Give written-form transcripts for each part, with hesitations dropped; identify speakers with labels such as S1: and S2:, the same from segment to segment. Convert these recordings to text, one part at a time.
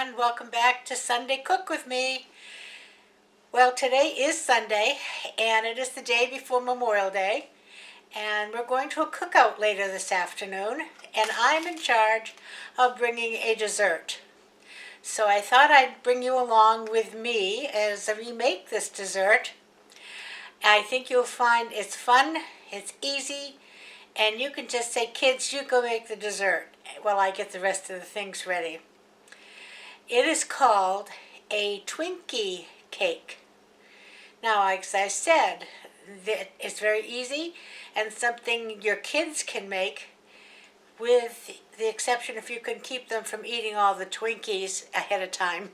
S1: and welcome back to Sunday Cook with me. Well, today is Sunday and it is the day before Memorial Day, and we're going to a cookout later this afternoon, and I'm in charge of bringing a dessert. So I thought I'd bring you along with me as we make this dessert. I think you'll find it's fun, it's easy, and you can just say, kids, you go make the dessert while I get the rest of the things ready. It is called a Twinkie Cake. Now, as I said, it's very easy and something your kids can make, with the exception if you can keep them from eating all the Twinkies ahead of time.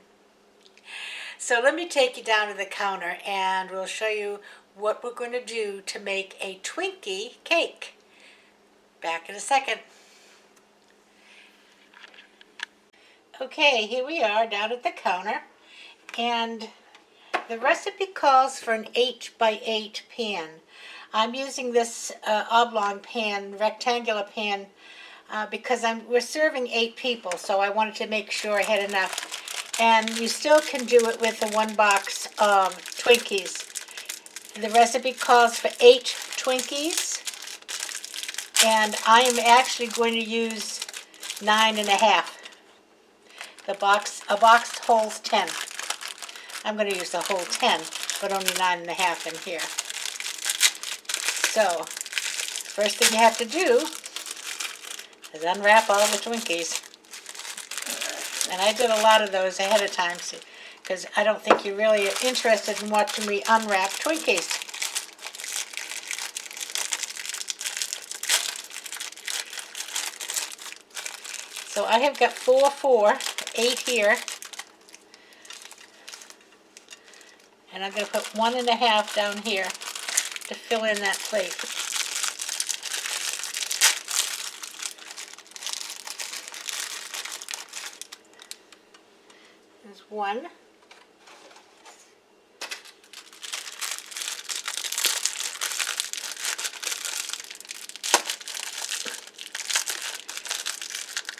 S1: So let me take you down to the counter and we'll show you what we're going to do to make a Twinkie cake. Back in a second. Okay, here we are down at the counter, and the recipe calls for an 8x8 pan. I'm using this oblong pan, rectangular pan, because we're serving 8 people, so I wanted to make sure I had enough. And you still can do it with a 1 box of Twinkies. The recipe calls for 8 Twinkies, and I am actually going to use 9.5. A box holds 10. I'm going to use the whole 10, but only 9.5 in here. So, first thing you have to do is unwrap all the Twinkies. And I did a lot of those ahead of time, because I don't think you really are interested in watching me unwrap Twinkies. So I have got 8 here, and I'm going to put 1.5 down here to fill in that plate. There's 1.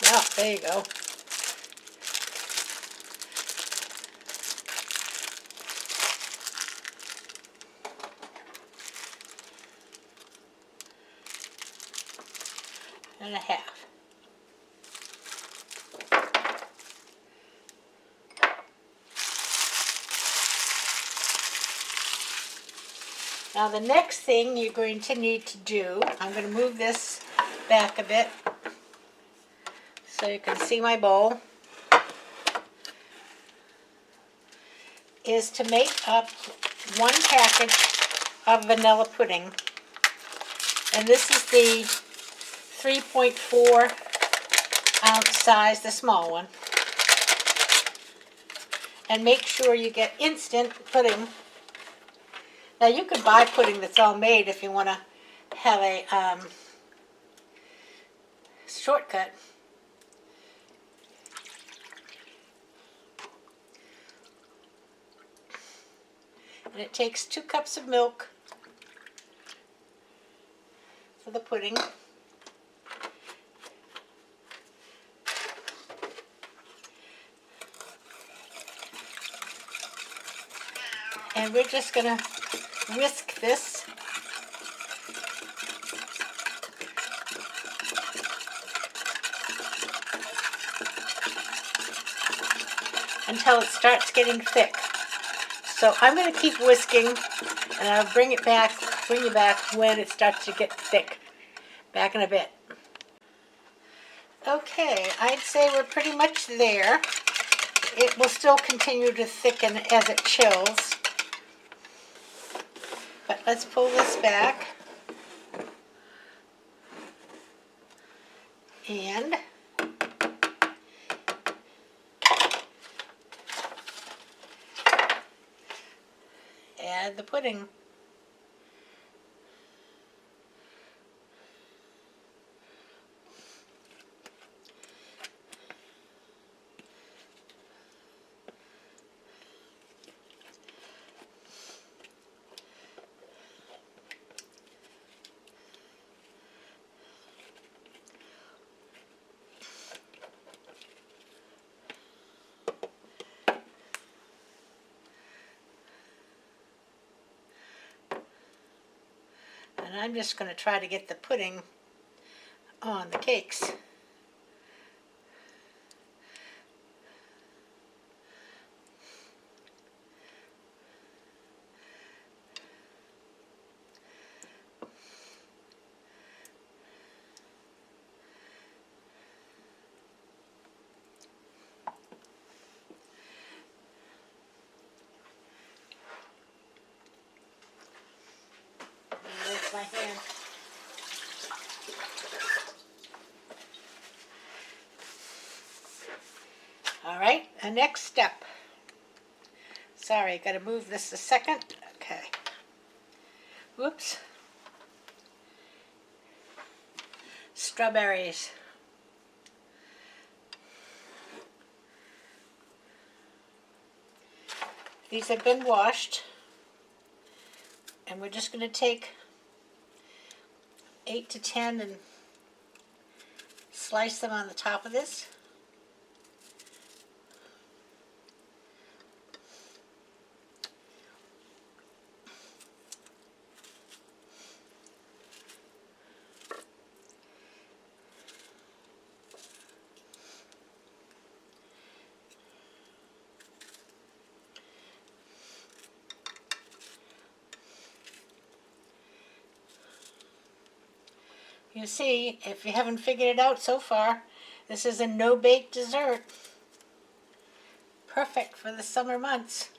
S1: Oh, there you go. And a half. Now the next thing you're going to need to do, I'm going to move this back a bit so you can see my bowl, is to make up 1 package of vanilla pudding. And this is the 3.4 ounce size, the small one. And make sure you get instant pudding. Now you could buy pudding that's all made if you want to have a shortcut. And it takes 2 cups of milk for the pudding. And we're just going to whisk this until it starts getting thick. So I'm going to keep whisking, and I'll bring you back when it starts to get thick. Back in a bit. Okay, I'd say we're pretty much there. It will still continue to thicken as it chills. But let's pull this back. And add the pudding. And I'm just going to try to get the pudding on the cakes. With my hand. All right, the next step. Sorry, got to move this a second. Okay. Whoops. Strawberries. These have been washed, and we're just going to take 8 to 10 and slice them on the top of this. You see, if you haven't figured it out so far, this is a no-bake dessert. Perfect for the summer months.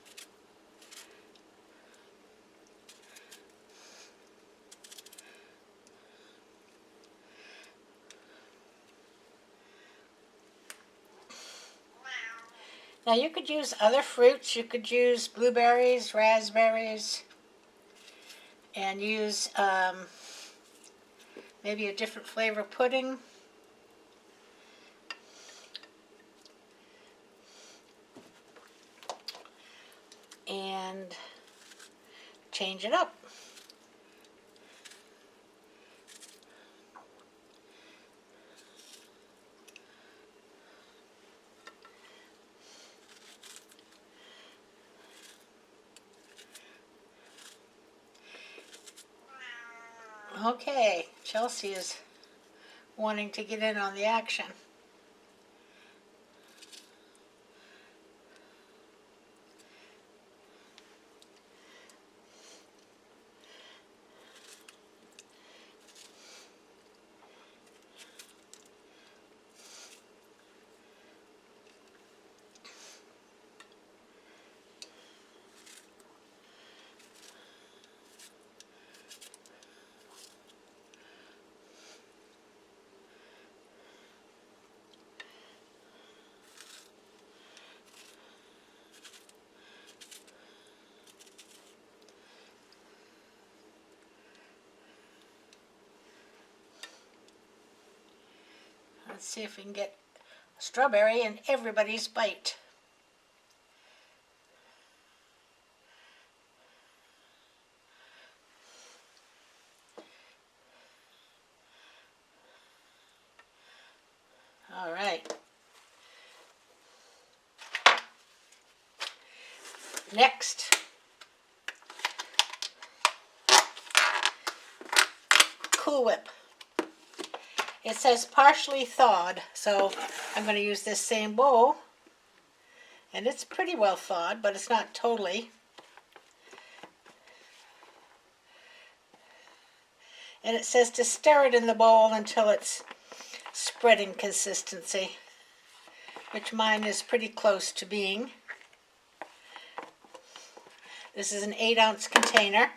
S1: Now you could use other fruits. You could use blueberries, raspberries, and use maybe a different flavor pudding. And change it up. Okay, Chelsea is wanting to get in on the action. Let's see if we can get a strawberry in everybody's bite. All right. Next, Cool Whip. It says partially thawed, so I'm going to use this same bowl. And it's pretty well thawed, but it's not totally. And it says to stir it in the bowl until it's spreading consistency, which mine is pretty close to being. This is an 8-ounce container.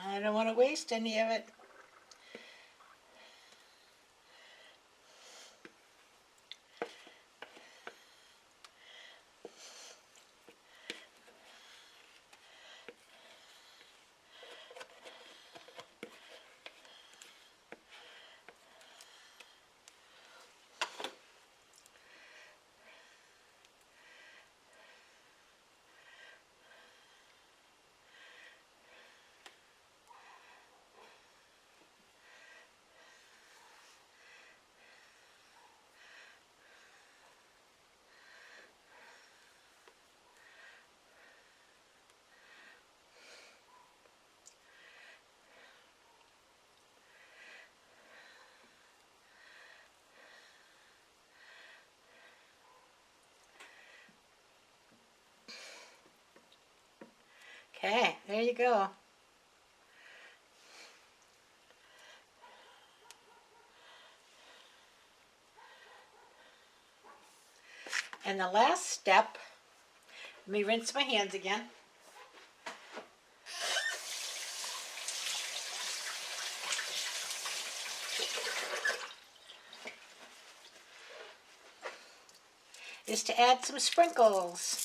S1: I don't want to waste any of it. Okay, there you go. And the last step, let me rinse my hands again. Is to add some sprinkles.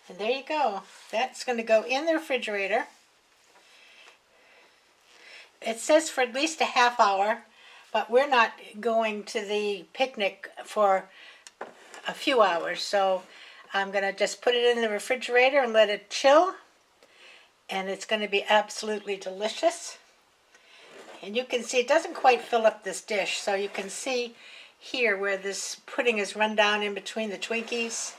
S1: And there you go. That's going to go in the refrigerator. It says for at least a half hour, but we're not going to the picnic for a few hours. So I'm going to just put it in the refrigerator and let it chill. And it's going to be absolutely delicious. And you can see it doesn't quite fill up this dish. So you can see here where this pudding is run down in between the Twinkies.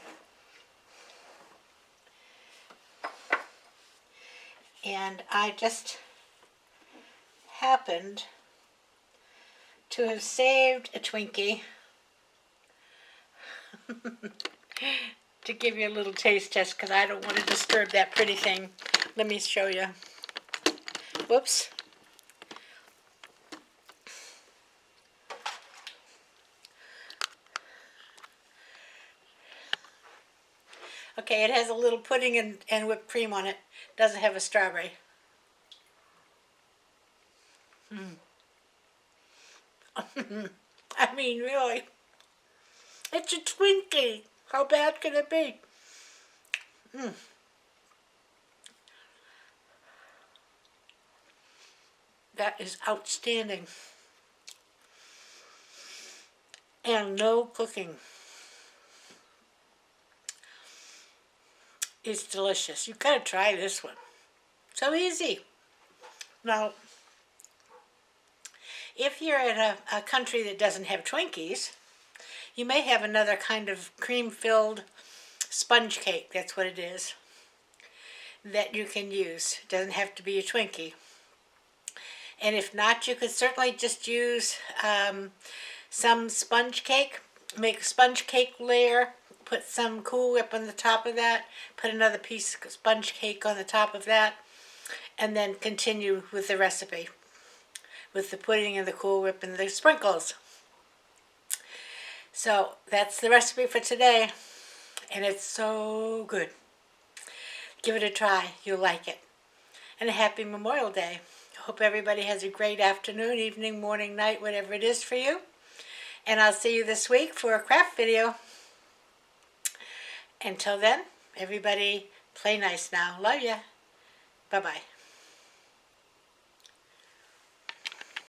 S1: And I just happened to have saved a Twinkie to give you a little taste test because I don't want to disturb that pretty thing. Let me show you. Whoops. Okay, it has a little pudding and whipped cream on it. Doesn't have a strawberry. I mean, really. It's a Twinkie. How bad can it be? That is outstanding. And no cooking. It's delicious. You've got to try this one. So easy. Now, if you're in a country that doesn't have Twinkies, you may have another kind of cream-filled sponge cake, that's what it is, that you can use. It doesn't have to be a Twinkie. And if not, you could certainly just use some sponge cake. Make a sponge cake layer, put some Cool Whip on the top of that, put another piece of sponge cake on the top of that, and then continue with the recipe with the pudding and the Cool Whip and the sprinkles. So that's the recipe for today, and it's so good. Give it a try. You'll like it. And a happy Memorial Day. I hope everybody has a great afternoon, evening, morning, night, whatever it is for you. And I'll see you this week for a craft video. Until then, everybody play nice now. Love ya. Bye-bye.